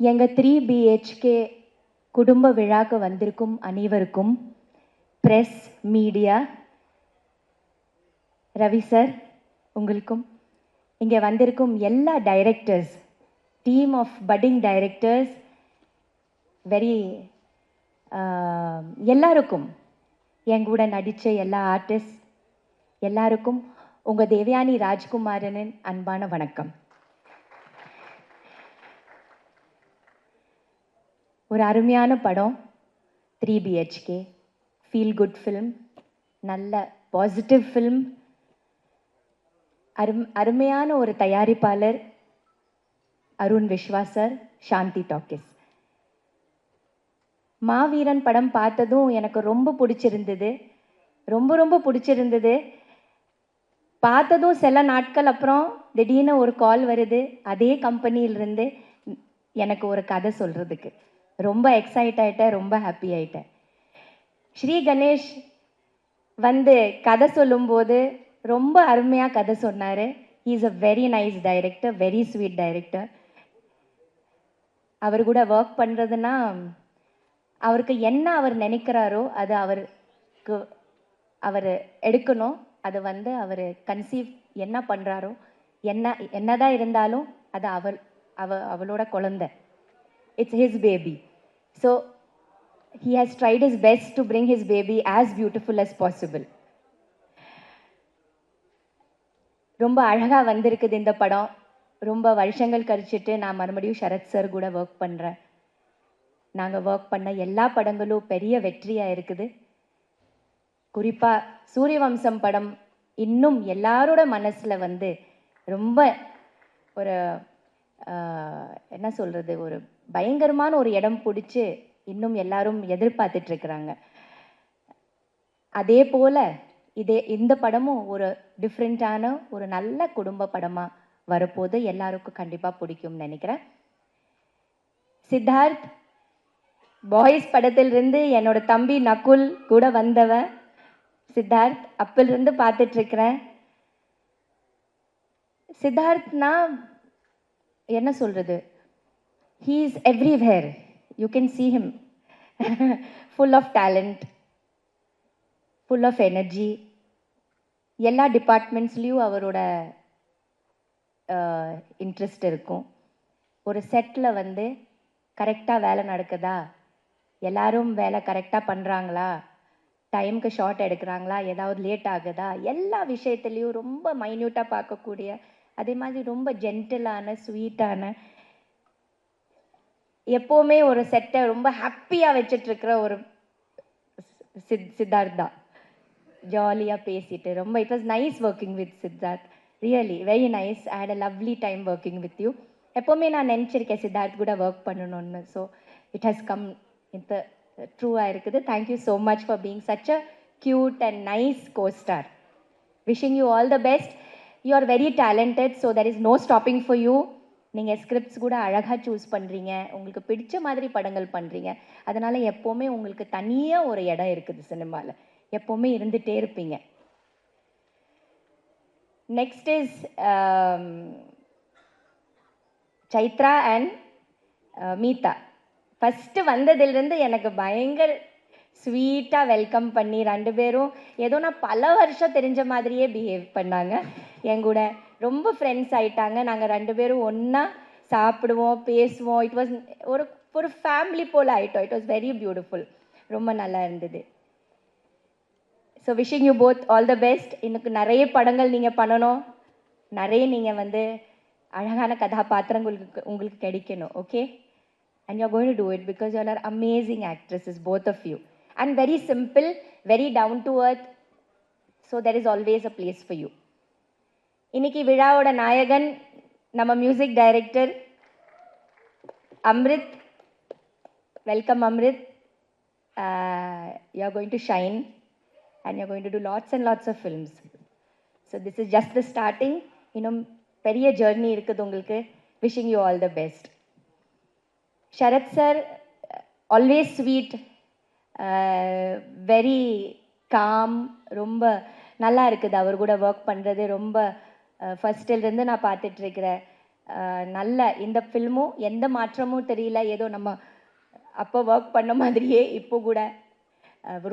எங்கள் 3BHK குடும்ப விழாக்கு வந்திருக்கும் அனைவருக்கும், ப்ரெஸ், மீடியா, ரவி சார் உங்களுக்கும், இங்கே வந்திருக்கும் எல்லா டைரக்டர்ஸ், டீம் ஆஃப் பட்டிங் டைரக்டர்ஸ், எல்லாருக்கும், என் கூட நடித்த எல்லா ஆர்டிஸ்ட் எல்லாருக்கும் உங்கள் தேவயானி ராஜ்குமாரனின் அன்பான வணக்கம். ஒரு அருமையான படம் 3BHK, ஃபீல் குட் ஃபில்ம், நல்ல பாசிட்டிவ் ஃபில்ம், அருமையான ஒரு தயாரிப்பாளர் அருண் விஸ்வாஸ் சார், சாந்தி டாக்கிஸ். மாவீரன் படம் பார்த்ததும் எனக்கு ரொம்ப பிடிச்சிருந்தது, ரொம்ப பிடிச்சிருந்தது. பார்த்ததும் சில நாட்கள் அப்புறம் திடீர்னு ஒரு கால் வருது, அதே கம்பெனியிலிருந்து எனக்கு ஒரு கதை சொல்கிறதுக்கு. ரொம்ப எக்ஸைட் ஆகிட்டேன், ரொம்ப ஹாப்பி ஆகிட்டேன். ஸ்ரீ கணேஷ் வந்து கதை சொல்லும்போது ரொம்ப அருமையாக கதை சொன்னார். He is a very nice director, very sweet director. அவர் கூட ஒர்க் பண்ணுறதுன்னா அவருக்கு என்ன அவர் நினைக்கிறாரோ அது அவர் எடுக்கணும். அது வந்து அவர் கன்சீவ் என்ன பண்ணுறாரோ, என்னதான் இருந்தாலும் அது அவளோட குழந்தை. It's his baby. So he has tried his best to bring his baby as beautiful as possible. ரொம்ப அழகாக வந்திருக்குது இந்த படம். ரொம்ப வருஷங்கள் கழிச்சிட்டு நான் மறுபடியும் சரத் சார் கூட ஒர்க் பண்ணுறேன். நாங்கள் ஒர்க் பண்ண எல்லா படங்களும் பெரிய வெற்றியாக இருக்குது. குறிப்பாக சூரியவம்சம் படம் இன்னும் எல்லாரோட மனசில் வந்து ரொம்ப ஒரு என்ன சொல்கிறது, ஒரு பயங்கரமான ஒரு இடம் பிடிச்சி இன்னும் எல்லாரும் எதிர்பார்த்துட்ருக்குறாங்க. அதே போல் இந்த படமும் ஒரு டிஃப்ரெண்ட்டான ஒரு நல்ல குடும்ப படமாக வரப்போது எல்லாருக்கும் கண்டிப்பாக பிடிக்கும்னு நினைக்கிறேன். சித்தார்த் பாய்ஸ் படத்திலிருந்து என்னோட தம்பி நகுல் கூட வந்தவன் சித்தார்த். அப்பிலிருந்து பார்த்துட்ருக்கிறேன். சித்தார்த்னா என்ன சொல்கிறது, he is everywhere, you can see him. full of talent, full of energy. எல்லா டிபார்ட்மெண்ட்ஸ்லேயும் அவரோட இன்ட்ரெஸ்ட் இருக்கும். ஒரு செட்டில் வந்து கரெக்டாக வேலை நடக்குதா, எல்லாரும் வேலை கரெக்டாக பண்ணுறாங்களா, டைமுக்கு ஷார்ட் எடுக்கிறாங்களா, ஏதாவது லேட் ஆகுதா, எல்லா விஷயத்துலேயும் ரொம்ப மைன்யூட்டாக பார்க்கக்கூடிய, அதே மாதிரி ரொம்ப ஜென்டிலான ஸ்வீட்டான, எப்போவுமே ஒரு செட்டை ரொம்ப ஹாப்பியாக வச்சிட்ருக்கிற ஒரு சித்தார்த் தான். ஜாலியாக பேசிட்டு ரொம்ப it was nice working with Siddharth. Really very nice. I had a lovely time working with you. எப்போவுமே நான் நினச்சிருக்கேன் சித்தார்த் கூட ஒர்க் பண்ணணும்னு. ஸோ இட் ஹாஸ் கம் இந்த ட்ரூவாக இருக்குது. Thank you so much for being such a cute and nice costar. Wishing you all the best. You are very talented, so there is no stopping for you. நீங்கள் scripts கூட அழகாக choose பண்ணுறீங்க, உங்களுக்கு பிடிச்ச மாதிரி படங்கள் பண்ணுறீங்க. அதனால் எப்போவுமே உங்களுக்கு தனியாக ஒரு இடம் இருக்குது சினிமாவில், எப்போவுமே இருந்துகிட்டே இருப்பீங்க. Next is Chaitra and Meetha. First வந்ததிலிருந்து எனக்கு பயங்கர ஸ்வீட்டாக வெல்கம் பண்ணி ரெண்டு பேரும் ஏதோ நான் பல வருஷம் தெரிஞ்ச மாதிரியே பிஹேவ் பண்ணாங்க. என் கூட ரொம்ப ஃப்ரெண்ட்ஸ் ஆகிட்டாங்க. நாங்கள் ரெண்டு பேரும் ஒன்றா சாப்பிடுவோம், பேசுவோம். இட் வாஸ் ஒரு ஃபேமிலி போல் ஆகிட்டோம். It was very beautiful. ரொம்ப நல்லா இருந்தது. So wishing you both all the best. இன்னுக்கு நிறைய படங்கள் நீங்கள் பண்ணணும், நிறைய நீங்கள் வந்து அழகான கதாபாத்திரங்கள் உங்களுக்கு கிடைக்கணும். Okay, and you're going to do it because you all are amazing actresses, both of you, and very simple, very down to earth, so there is always a place for you. இன்னைக்கு விழாவோட நாயகன் நம்ம music director Amrit. Welcome Amrit. You are going to shine and you're going to do lots and lots of films. So this is just the starting. இன்னும் பெரிய journey இருக்குது உங்களுக்கு. Wishing you all the best. Sharath sir, always sweet, very calm. ரொம்ப நல்லா இருக்குது அவர் கூட work பண்ணுறது. ரொம்ப ஃபஸ்ட்டிலிருந்து நான் பார்த்துட்ருக்கிறேன். நல்ல இந்த ஃபில்மும் எந்த மாற்றமும் தெரியல, ஏதோ நம்ம அப்போ ஒர்க் பண்ண மாதிரியே இப்போ கூட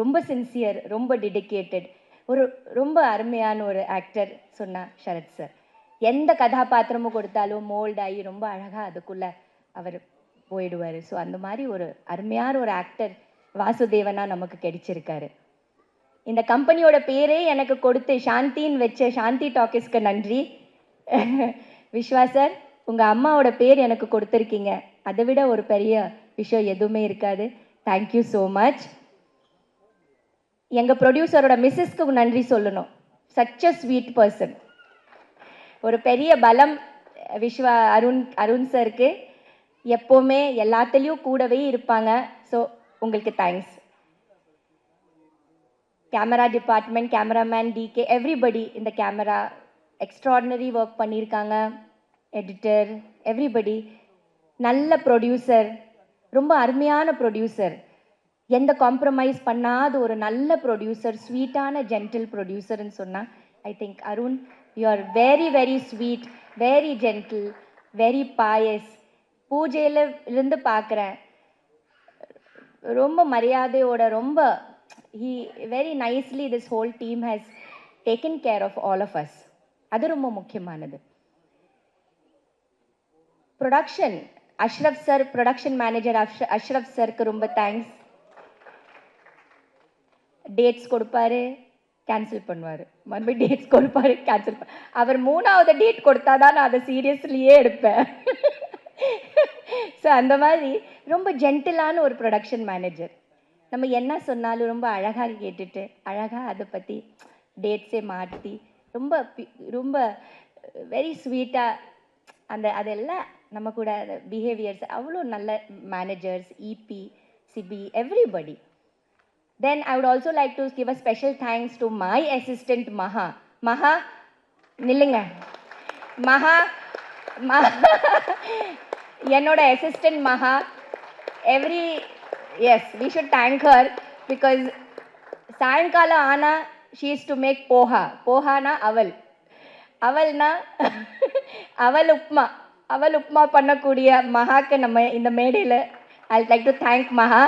ரொம்ப சின்சியர், ரொம்ப டெடிக்கேட்டட், ஒரு ரொம்ப அருமையான ஒரு ஆக்டர் சொன்னா சரத் சார். எந்த கதாபாத்திரமும் கொடுத்தாலும் மோல்ட் ஆகி ரொம்ப அழகாக அதுக்குள்ளே அவர் போயிடுவார். ஸோ அந்த மாதிரி ஒரு அருமையான ஒரு ஆக்டர் வாசுதேவனா நமக்கு கிடைச்சிருக்காரு. இந்த கம்பெனியோட பேரே எனக்கு கொடுத்து சாந்தின்னு வச்ச சாந்தி டாக்கிஸ்க்கு நன்றி. விஸ்வா சார், உங்கள் அம்மாவோட பேர் எனக்கு கொடுத்துருக்கீங்க, அதை விட ஒரு பெரிய விஷயம் எதுவுமே இருக்காது. Thank you so much. எங்கள் ப்ரொடியூசரோட மிஸ்ஸஸ்க்கு நன்றி சொல்லணும். Such a sweet person. ஒரு பெரிய பலம் விஸ்வா அருண் சருக்கு. எப்போவுமே எல்லாத்துலேயும் கூடவே இருப்பாங்க. ஸோ உங்களுக்கு thanks. Camera department, cameraman DK, everybody இந்த கேமரா எக்ஸ்ட்ராடினரி ஒர்க் பண்ணியிருக்காங்க. Editor, everybody. நல்ல ப்ரொடியூசர், ரொம்ப அருமையான ப்ரொடியூசர், எந்த காம்ப்ரமைஸ் பண்ணாத ஒரு நல்ல ப்ரொடியூசர், ஸ்வீட்டான ஜென்டில் ப்ரொடியூசர்னு சொன்னால் I think Arun, you are very very sweet, very gentle, very pious. பூஜையில் இருந்து பார்க்குறேன், ரொம்ப மரியாதையோட, ரொம்ப he very nicely this whole team has taken care of all of us. அது ரொம்ப முக்கியமானது. Production Ashraf sir, production manager Ashraf சாருக்கு ரொம்ப தேங்க்ஸ். டேட்ஸ் கொடுப்பாரு, கேன்சல் பண்ணுவார், மறுபடியும் டேட்ஸ் கொடுப்பாரு, கேன்சல் பண்ண. அவர் 3வது டேட் கொடுத்தா தான் நான் அதை சீரியஸ்லியே எடுப்பேன். ஸோ அந்த மாதிரி ரொம்ப ஜென்டிலான ஒரு ப்ரொடக்ஷன் மேனேஜர். நம்ம என்ன சொன்னாலும் ரொம்ப அழகாக கேட்டுட்டு, அழகாக அதை பற்றி டேட்ஸே மாற்றி, ரொம்ப ரொம்ப வெரி ஸ்வீட்டாக அதெல்லாம் நம்ம கூட பிஹேவியர்ஸ் அவ்வளோ நல்ல managers, EP, CP, everybody. Then I would also like to give a special thanks to my assistant Maha. Maha, நில்லுங்க. மகா, என்னோட assistant Maha, yes, we should thank her because சாயங்காலம் ஆனா she is to make poha. போஹானா அவல், அவல்னா அவல் உப்மா, அவல் உப்மா பண்ணக்கூடிய மகாக்கு நம்ம இந்த மேடையில் I would like to thank Maha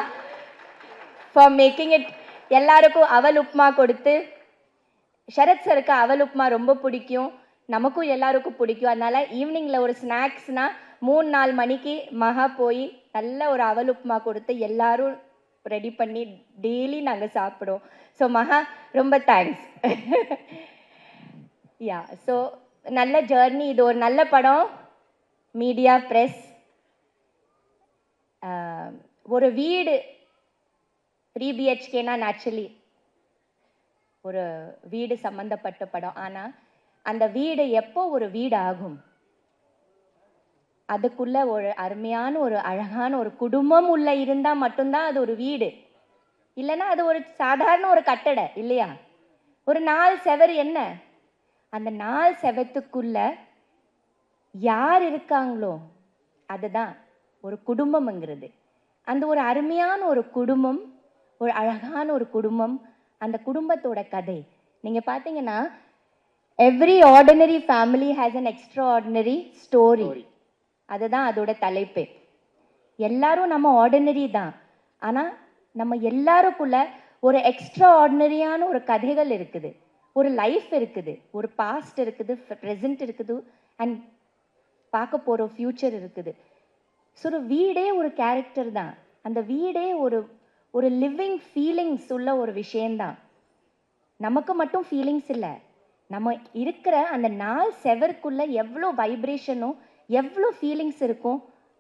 for making it. எல்லாருக்கும் அவல் உப்மா கொடுத்து, சரத் சருக்கு அவல் உப்மா ரொம்ப பிடிக்கும், நமக்கும் எல்லாருக்கும் பிடிக்கும். அதனால ஈவினிங்கில் ஒரு ஸ்நாக்ஸ்னால் 3-4 மணிக்கு மகா போய் நல்ல ஒரு அவல் உப்மா கொடுத்து எல்லாரும் ரெடி பண்ணி டெய்லி நாங்கள் சாப்பிடுவோம். ஸோ மகா ரொம்ப தேங்க்ஸ். யா, ஸோ நல்ல ஜேர்னி. இது ஒரு நல்ல படம். மீடியா, ப்ரெஸ், ஒரு வீடு 3 BHKனா நேச்சுரலி ஒரு வீடு சம்மந்தப்பட்ட படம். ஆனால் அந்த வீடு எப்போ ஒரு வீடு ஆகும், அதுக்குள்ள ஒரு அருமையான ஒரு அழகான ஒரு குடும்பம் உள்ள இருந்தால் மட்டும்தான் அது ஒரு வீடு. இல்லைன்னா அது ஒரு சாதாரண ஒரு கட்டடை இல்லையா? ஒரு 4 செவர் என்ன, அந்த 4 செவத்துக்குள்ள யார் இருக்காங்களோ அதுதான் ஒரு குடும்பம்ங்கிறது. அந்த ஒரு அருமையான ஒரு குடும்பம், ஒரு அழகான ஒரு குடும்பம், அந்த குடும்பத்தோட கதை. நீங்கள் பார்த்தீங்கன்னா every ordinary family has an extraordinary story. அதுதான் அதோட தலைப்பு. எல்லாரும் நம்ம ஆர்டினரி தான், ஆனால் நம்ம எல்லாருக்குள்ள ஒரு எக்ஸ்ட்ரா ஆர்டினரியான ஒரு கதைகள் இருக்குது, ஒரு லைஃப் இருக்குது, ஒரு பாஸ்ட் இருக்குது, ப்ரெசன்ட் இருக்குது, அண்ட் பார்க்க போகிற ஃப்யூச்சர் இருக்குது. ஸோ ஒரு வீடே ஒரு கேரக்டர் தான். அந்த வீடே ஒரு ஒரு லிவிங் ஃபீலிங்ஸ் உள்ள ஒரு விஷயந்தான். நமக்கு மட்டும் ஃபீலிங்ஸ் இல்லை, நம்ம இருக்கிற அந்த 4 செவருக்குள்ளே எவ்வளோ வைப்ரேஷனும் எவ்வளோ ஃபீலிங்ஸ் இருக்கும்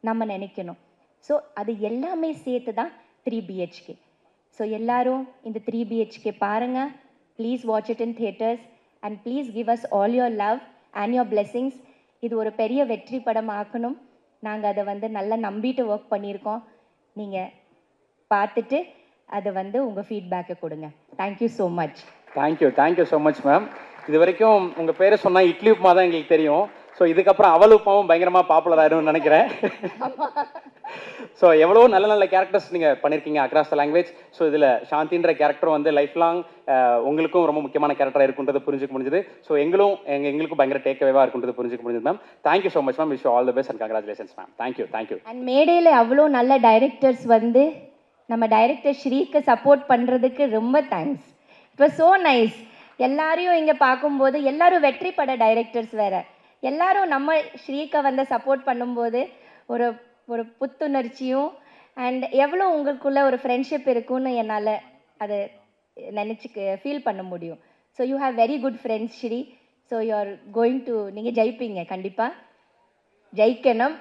நம்ம நினைக்கணும். ஸோ அது எல்லாமே சேர்த்து தான் 3 BHK. ஸோ எல்லாரும் இந்த 3 BHK பாருங்கள். Please watch it in theatres and please give us all your love and your blessings. இது ஒரு பெரிய வெற்றி படம் ஆக்கணும். நாங்கள் அதை நல்லா நம்பிட்டு ஒர்க் பண்ணியிருக்கோம். நீங்கள் பார்த்துட்டு அதை உங்கள் ஃபீட்பேக்கை கொடுங்க. Thank you so much. Thank you so much ma'am. இது வரைக்கும் உங்கள் பேரை சொன்னால் இட்லி உப்புமா தான் எங்களுக்கு தெரியும். ஸோ இதுக்கப்புறம் அவளுப்பாவும் பயங்கரமாக பாப்புலர் ஆயிரும்னு நினைக்கிறேன். ஸோ எவ்வளோ நல்ல நல்ல கேரக்டர்ஸ் நீங்கள் பண்ணியிருக்கீங்க அக்ராஸ் த லாங்குவேஜ். ஸோ இதில் சாந்தின்ற கேரக்டரும் வந்து லைஃப் லாங் உங்களுக்கும் ரொம்ப முக்கியமான கேரக்டராக இருக்குன்றது புரிஞ்சுக்க முடிஞ்சது. ஸோ எங்களுக்கும் பயங்கர டேக் அவேவாக இருக்குன்றது புரிஞ்சுக்க முடிஞ்சது ma'am. Thank you so much ma'am. Wish all the best and congratulations ma'am. Thank you. And மேடையில் அவ்வளோ நல்ல டைரக்டர்ஸ் வந்து நம்ம டைரக்டர் ஸ்ரீக்கு சப்போர்ட் பண்ணுறதுக்கு ரொம்ப thanks. It was so nice. எல்லாரையும் இங்கே பார்க்கும்போது எல்லாரும் வெற்றி பட டைரக்டர்ஸ் வேறு, எல்லாரும் நம்ம ஸ்ரீக்கை வந்து சப்போர்ட் பண்ணும்போது ஒரு ஒரு புத்துணர்ச்சியும் அண்ட் எவ்வளோ உங்களுக்குள்ள ஒரு ஃப்ரெண்ட்ஷிப் இருக்குன்னு என்னால் அதை நினச்சி ஃபீல் பண்ண முடியும். So you have very good friends Sri. So you are going to, நீங்கள் ஜெயிப்பீங்க, கண்டிப்பாக ஜெயிக்கணும்.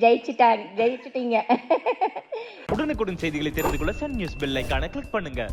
ஜெயிச்சிட்டீங்க. உடனுக்குடன் செய்திகளை தெரிந்து கொள்ள சன் நியூஸ் பெல் ஐகானை கிளிக் பண்ணுங்க.